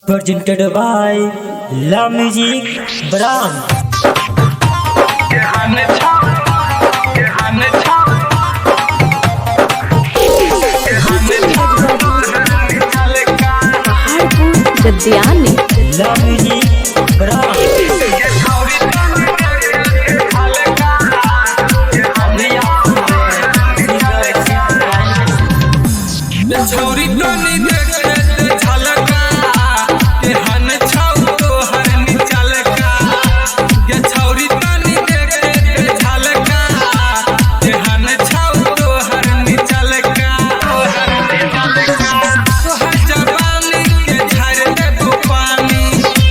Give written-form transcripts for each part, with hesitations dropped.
presented by La Music Brand. गद्दियानी La Music Brand. छौरी टोनी देखे झलका के हन छौ तो हरनी चलका के छौरी टोनी देखे झलका के हन छौ तो हरनी चलका तोहर जवानी के झाड़ देबो पानी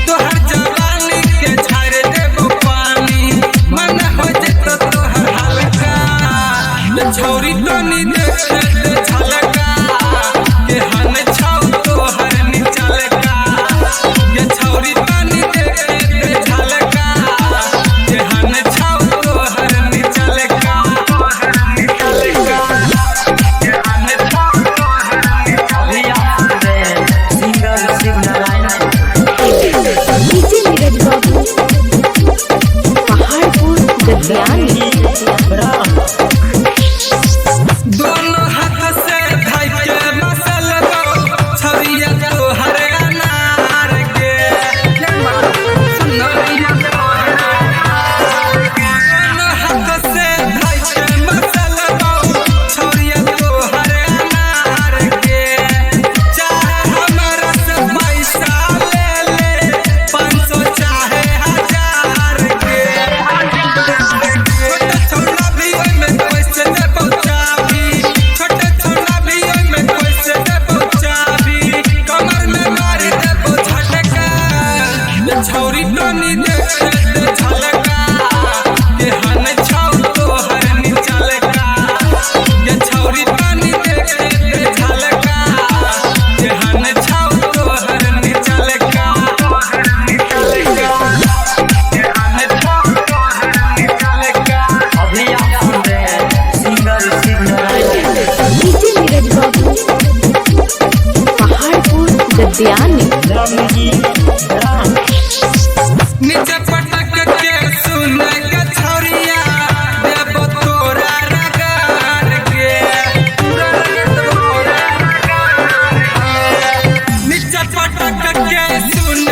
तोहर जवानी के झाड़ देबो पानी मन हो जेतो तोहर हलका छौरी टोनी देखे झलका के हन छौ तो हरनी चलका के छौरी टोनी देखे झलका के हन छौ तो हरनी चलका हरनी चलका के हन छौ तो हरनी Singer Shiv Narayan. DJ Neeraj बाबू पहाड़पुर गद्दियानी Brand. दोनों हाथ से धाई के मसल दो छरिया तो हर अनार के सुनरिया तो हर अनार के दोनों हाथ से धाई के मसल दो छरिया तो हर अनार के चाहे हमारा से पैसा ले 500 चाहे 1000 के छोटा छोटा भी में पैसे दे पहुंचाबी छोटा छोटा भी में पैसे दे पहुंचाबी कमर में मार दे झटका छौरी टोनी देखे झलका के हन छौ तो हरनी चलका के छौरी टोनी देखे झलका के हन छौ तो हरनी चलका हरनी चलका के हन छौ तो हरनी चलका अभी आप सुन रहे हैं सिंगर शिव नारायण. डीजे नीरज बाबू पहाड़पुर गद्दियानी La Music Brand. नीचे पटक के सुन के छौरिया देबो तोरा रगार के नीचे पटक के सुन